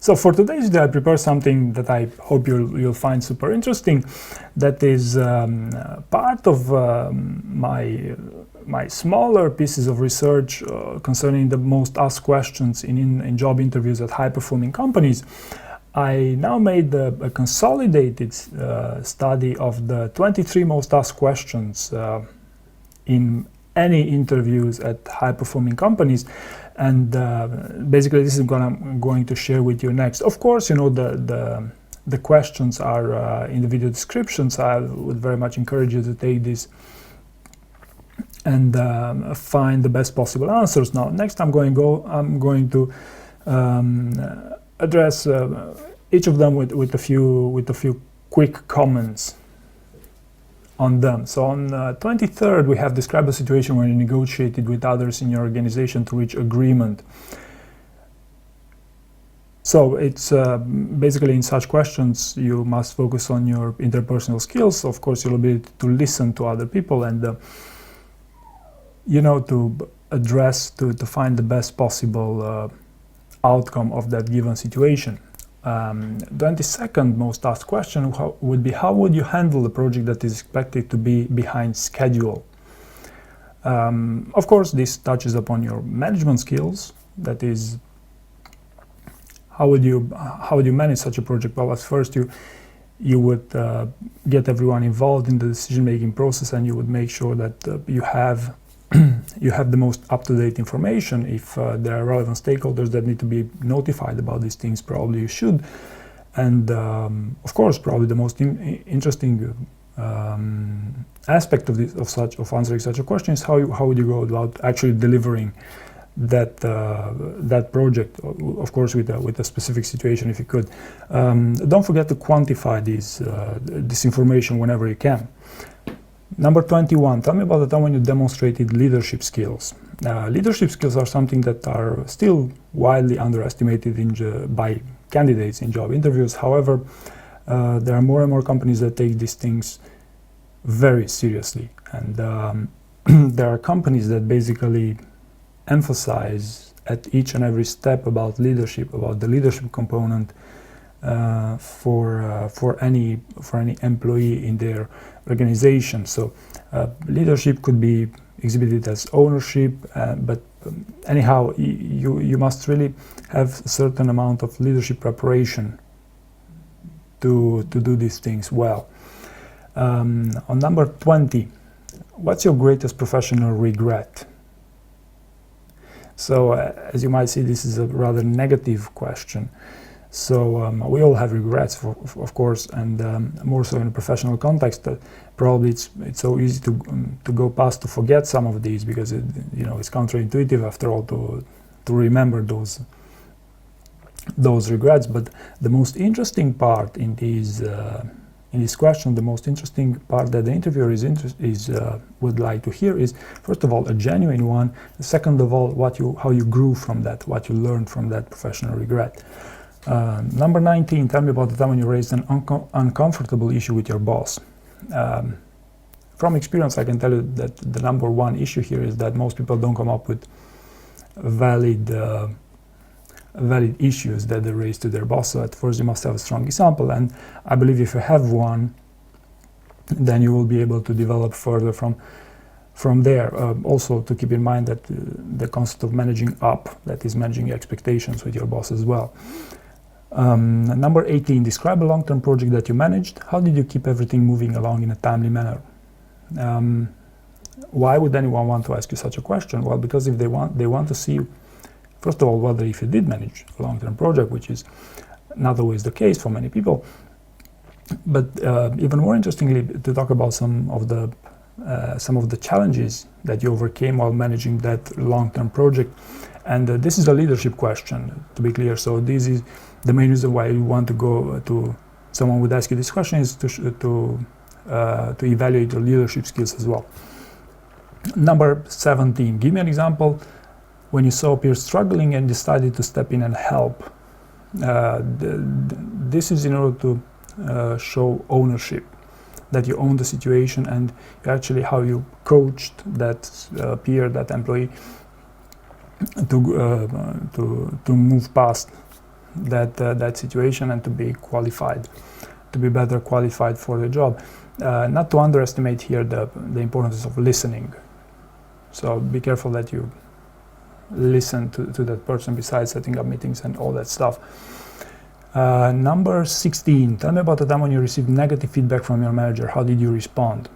So for today's day, I prepared something that I hope you'll find super interesting. That is part of my smaller pieces of research concerning the most asked questions in job interviews at high-performing companies. I now made a consolidated study of the 23 most asked questions in any interviews at high-performing companies, and basically this is what I'm going to share with you next. Of course, you know, the questions are in the video description, so I would very much encourage you to take this and find the best possible answers. Now, next I'm going to address each of them with a few quick comments on them. So on 23rd, we have described a situation where you negotiated with others in your organization to reach agreement. So it's basically in such questions you must focus on your interpersonal skills, of course your ability to listen to other people, and you know, to address, to find the best possible outcome of that given situation. 22nd most asked question would be, how would you handle a project that is expected to be behind schedule? Of course, this touches upon your management skills. That is, how would you manage such a project? Well, at first you would get everyone involved in the decision-making process, and you would make sure that you have the most up-to-date information. If there are relevant stakeholders that need to be notified about these things, probably you should. And of course, probably the most interesting aspect of answering such a question is how would you go about actually delivering that project, of course with a specific situation if you could. Don't forget to quantify this information whenever you can. Number 21, tell me about the time when you demonstrated leadership skills. Leadership skills are something that are still widely underestimated by candidates in job interviews. However, there are more and more companies that take these things very seriously. And there are companies that basically emphasize at each and every step about leadership, about the leadership component for any employee in their organization. So leadership could be exhibited as ownership, but anyhow, you must really have a certain amount of leadership preparation to do these things well. On number 20, what's your greatest professional regret? So as you might see, this is a rather negative question. So we all have regrets, of course, and more so in a professional context. Probably it's so easy to go past, to forget some of these, because it's counterintuitive after all to remember those regrets. But the most interesting part in this question, the most interesting part that the interviewer would like to hear is, first of all, a genuine one. Second of all, how you grew from that, what you learned from that professional regret. Number 19, tell me about the time when you raised an uncomfortable issue with your boss. From experience, I can tell you that the number one issue here is that most people don't come up with valid issues that they raise to their boss. So at first you must have a strong example, and I believe if you have one, then you will be able to develop further from there. Also to keep in mind that the concept of managing up, that is managing expectations with your boss as well. Number 18, describe a long-term project that you managed. How did you keep everything moving along in a timely manner? Why would anyone want to ask you such a question? Well, because if they want to see, first of all, whether if you did manage a long-term project, which is not always the case for many people, but even more interestingly, to talk about some of the challenges that you overcame while managing that long-term project. And this is a leadership question, to be clear. So this is the main reason why you want to go to someone would ask you this question, is to evaluate your leadership skills as well. Number 17, give me an example when you saw a peer struggling and decided to step in and help. This is in order to show ownership, that you own the situation, and actually how you coached that peer, that employee, to move past that situation and to be qualified, to be better qualified for the job. Not to underestimate here the importance of listening. So be careful that you listen to that person besides setting up meetings and all that stuff. Number 16, tell me about the time when you received negative feedback from your manager. How did you respond?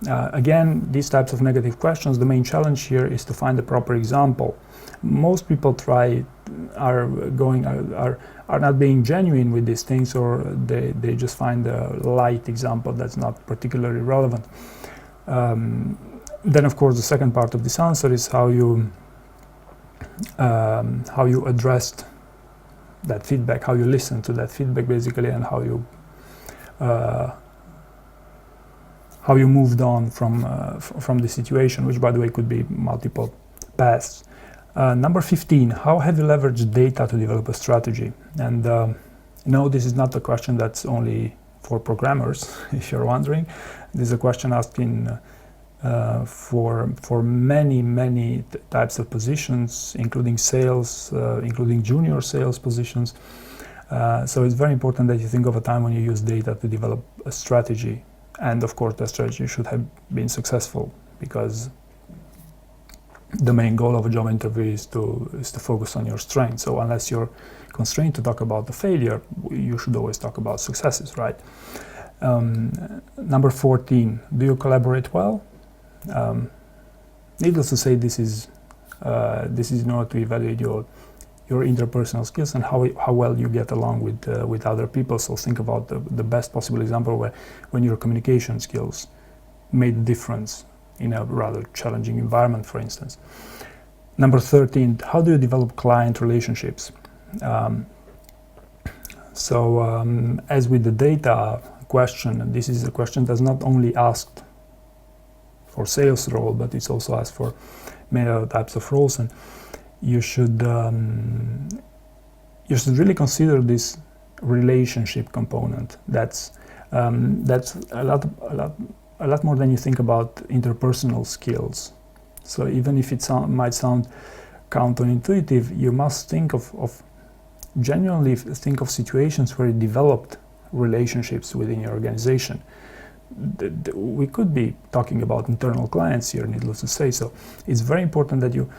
Again, these types of negative questions, the main challenge here is to find the proper example. Most people are not being genuine with these things, or they just find a light example that's not particularly relevant. Then of course the second part of this answer is how you addressed that feedback, how you listen to that feedback basically, and how you moved on from the situation, which by the way could be multiple paths. Number 15, how have you leveraged data to develop a strategy? And no, this is not a question that's only for programmers, if you're wondering. This is a question asked for many types of positions, including sales, including junior sales positions. So it's very important that you think of a time when you use data to develop a strategy. And of course, that strategy should have been successful, because the main goal of a job interview is to focus on your strengths. So unless you're constrained to talk about the failure, you should always talk about successes, right? Number 14, do you collaborate well? Needless to say, this is in order to evaluate your interpersonal skills and how well you get along with other people. So think about the best possible example when your communication skills made a difference in a rather challenging environment, for instance. Number 13, how do you develop client relationships? As with the data question, this is a question that's not only asked for sales role, but it's also asked for many other types of roles, and you should really consider this relationship component. That's a lot more than you think about interpersonal skills. So even if it might sound counterintuitive, you must genuinely think of situations where you developed relationships within your organization. We could be talking about internal clients here, needless to say. So it's very important that you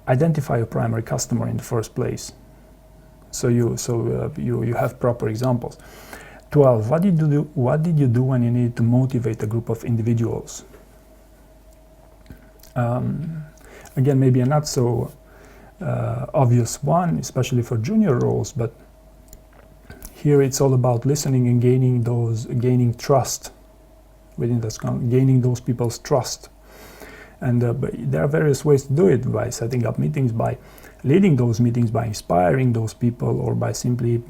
identify your primary customer in the first place. So you have proper examples. 12. What did you do when you needed to motivate a group of individuals? Again, maybe a not so obvious one, especially for junior roles, but here it's all about listening and gaining trust within gaining those people's trust. And but there are various ways to do it: by setting up meetings, by leading those meetings, by inspiring those people, or by simply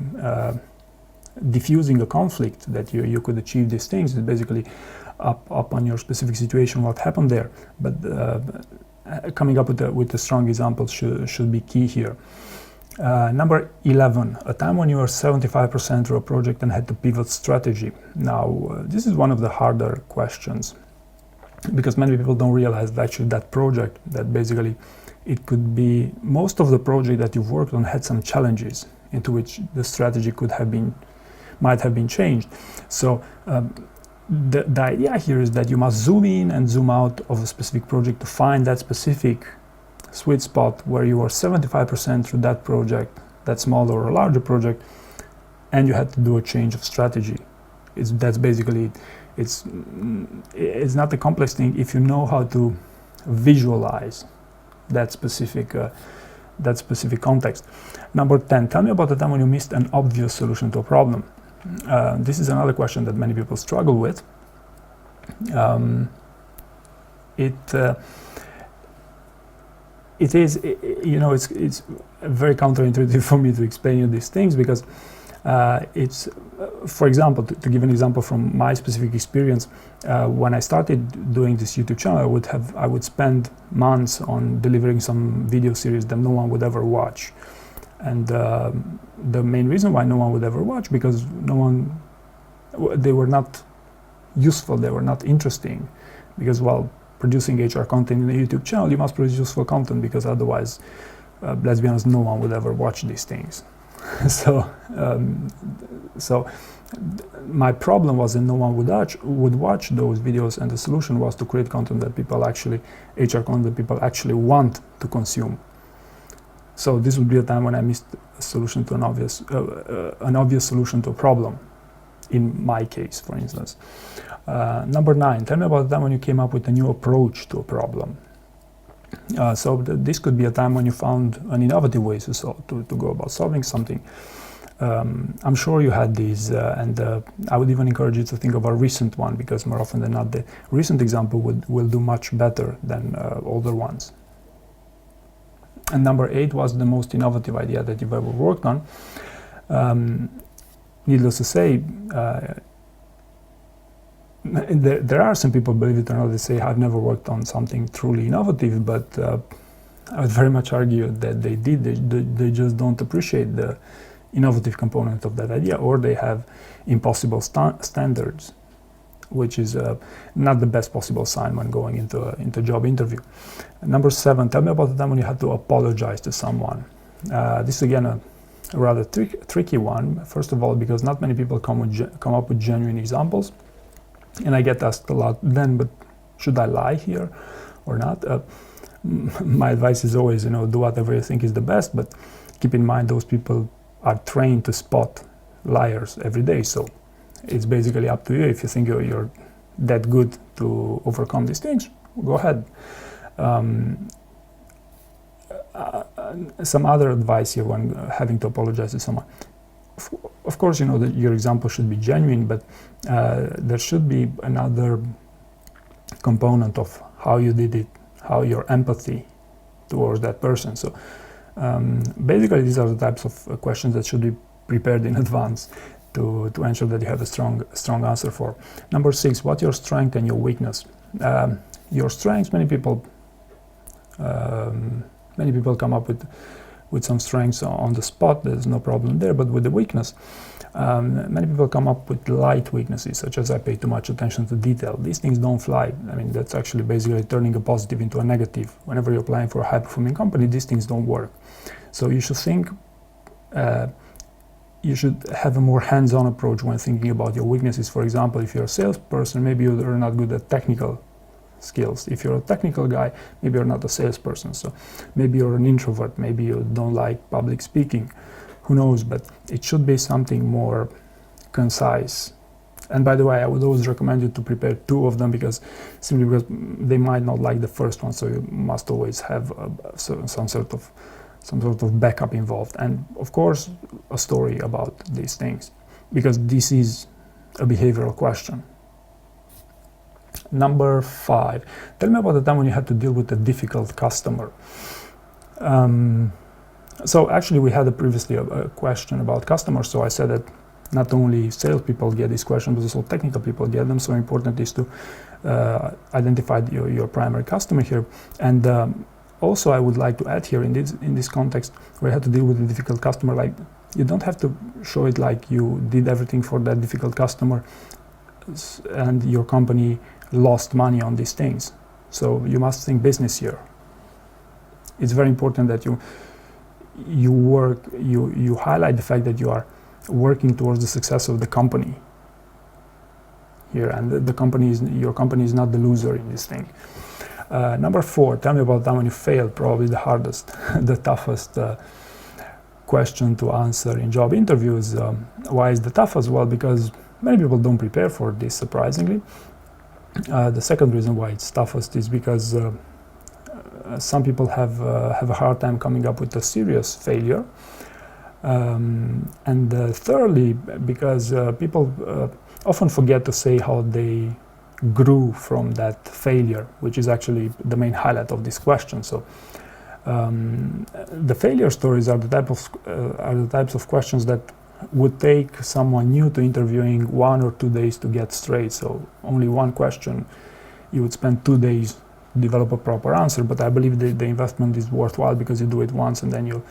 diffusing a conflict that you could achieve these things. It's basically up on your specific situation, what happened there. But coming up with a strong example should be key here. Number 11, a time when you were 75% through a project and had to pivot strategy. Now, this is one of the harder questions, because many people don't realize that actually that project, that basically it could be most of the project that you've worked on had some challenges into which the strategy might have been changed. So the idea here is that you must zoom in and zoom out of a specific project to find that specific sweet spot where you are 75% through that project, that small or a larger project, and you had to do a change of strategy. That's basically it's not a complex thing if you know how to visualize that specific context. Number 10, tell me about the time when you missed an obvious solution to a problem. This is another question that many people struggle with. It's very counterintuitive for me to explain you these things, because for example, to give an example from my specific experience, when I started doing this YouTube channel, I would spend months on delivering some video series that no one would ever watch. And the main reason why no one would ever watch, because they were not useful, they were not interesting. Because while producing HR content in a YouTube channel, you must produce useful content, because otherwise, let's be honest, no one would ever watch these things. So my problem was that no one would watch those videos, and the solution was to create content that HR content that people actually want to consume. So this would be a time when I missed a solution to an obvious solution to a problem, in my case, for instance. Number 9, tell me about the time when you came up with a new approach to a problem. This could be a time when you found an innovative way to go about solving something. I'm sure you had these, and I would even encourage you to think of a recent one, because more often than not, the recent example will do much better than older ones. And number 8 was the most innovative idea that you've ever worked on. Needless to say, there are some people, believe it or not, they say, I've never worked on something truly innovative, but I would very much argue that they did. They just don't appreciate the innovative component of that idea, or they have impossible standards, which is not the best possible sign when going into a job interview. Number 7, tell me about the time when you had to apologize to someone. This is again a rather tricky one. First of all, because not many people come up with genuine examples, and I get asked a lot then, but should I lie here or not? My advice is always, do whatever you think is the best, but keep in mind those people are trained to spot liars every day, so it's basically up to you. If you think you're that good to overcome these things, go ahead. Some other advice here when having to apologize to someone. Of course, that your example should be genuine, but there should be another component of how you did it, how your empathy towards that person. So basically, these are the types of questions that should be prepared in advance to ensure that you have a strong answer for. Number 6, what's your strength and your weakness? Your strengths, many people come up with some strengths on the spot. There's no problem there. But with the weakness, many people come up with light weaknesses, such as I pay too much attention to detail. These things don't fly. I mean, that's actually basically turning a positive into a negative. Whenever you're applying for a high-performing company, these things don't work. So you should think, you should have a more hands-on approach when thinking about your weaknesses. For example, if you're a salesperson, maybe you're not good at technical skills. If you're a technical guy, maybe you're not a salesperson. So maybe you're an introvert, maybe you don't like public speaking. Who knows? But it should be something more concise. And by the way, I would always recommend you to prepare 2 of them, simply because they might not like the first one. So you must always have some sort of backup involved, and of course a story about these things, because this is a behavioral question. Number 5, tell me about the time when you had to deal with a difficult customer. So actually we had previously a question about customers, so I said that not only salespeople get these questions, but also technical people get them. So important is to identify your primary customer here. And also I would like to add here, in this context where you have to deal with a difficult customer, like, you don't have to show it like you did everything for that difficult customer and your company lost money on these things. So you must think business here. It's very important that you highlight the fact that you are working towards the success of the company here, and your company is not the loser in this thing. Number 4, tell me about the time when you failed. Probably the hardest, the toughest question to answer in job interviews. Why is the toughest? Well, because many people don't prepare for this, surprisingly. The second reason why it's toughest is because some people have a hard time coming up with a serious failure. And thirdly, because people often forget to say how they grew from that failure, which is actually the main highlight of this question. So the failure stories are the types of questions that would take someone new to interviewing 1 or 2 days to get straight. So only one question, you would spend 2 days to develop a proper answer. But I believe the investment is worthwhile, because you do it once and then you'll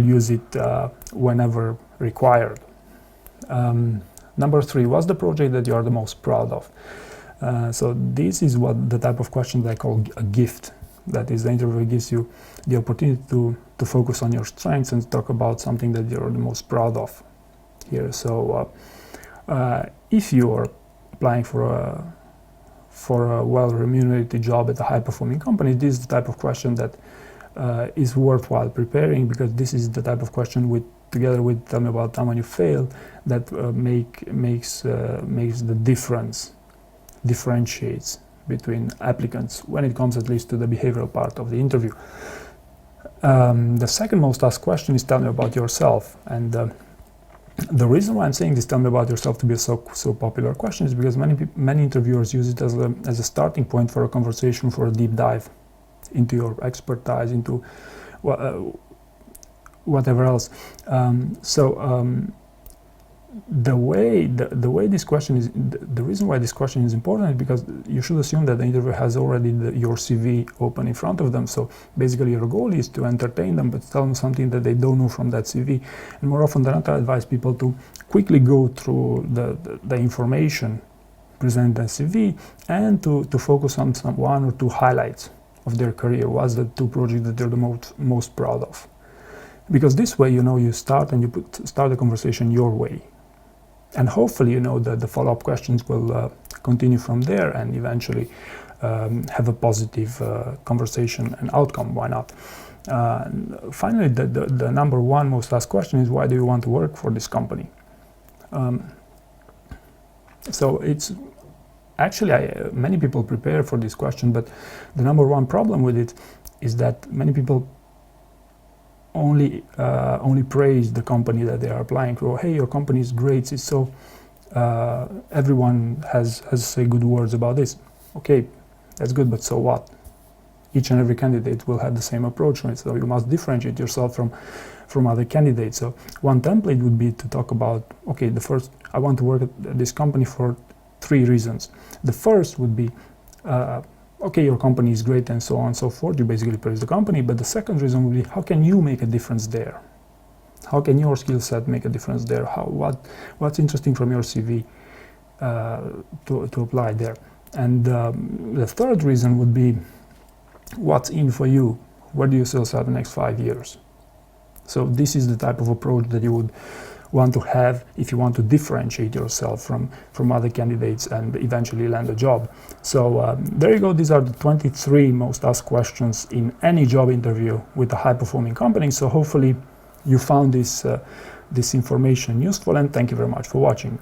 use it whenever required. Number 3, what's the project that you are the most proud of? So this is the type of question that I call a gift That is, the interview gives you the opportunity to focus on your strengths and talk about something that you're the most proud of here. So if you're applying for a well-remunerated job at a high-performing company, this is the type of question that is worthwhile preparing, because this is the type of question, together with tell me about time when you failed, that makes the differentiates between applicants when it comes at least to the behavioral part of the interview. The second most asked question is tell me about yourself, and the reason why I'm saying this, tell me about yourself, to be a so popular question is because many interviewers use it as a starting point for a conversation, for a deep dive into your expertise, into whatever else. The way this question is, the reason why this question is important is because you should assume that the interviewer has already your CV open in front of them. So basically your goal is to entertain them, but tell them something that they don't know from that CV. And more often than not, I advise people to quickly go through the information presented in the CV and to focus on one or two highlights of their career. What's the two projects that they're the most proud of? Because this way, you start the conversation your way. And hopefully, the follow-up questions will continue from there and eventually have a positive conversation and outcome. Why not? Finally, the number one most asked question is, why do you want to work for this company? So it's actually, many people prepare for this question, but the number one problem with it is that many people only praise the company that they are applying for. Hey, your company is great. It's so everyone has say good words about this. Okay, that's good, but so what? Each and every candidate will have the same approach, right? So you must differentiate yourself from other candidates. So one template would be to talk about, okay, the first, I want to work at this company for 3 reasons. The first would be, okay, your company is great and so on and so forth. You basically praise the company. But the second reason would be, how can you make a difference there? How can your skill set make a difference there? What's interesting from your CV to apply there? And the third reason would be, what's in for you? Where do you see yourself in the next 5 years? So this is the type of approach that you would want to have if you want to differentiate yourself from other candidates and eventually land a job. So there you go. These are the 23 most asked questions in any job interview with a high-performing company. So hopefully you found this information useful, and thank you very much for watching.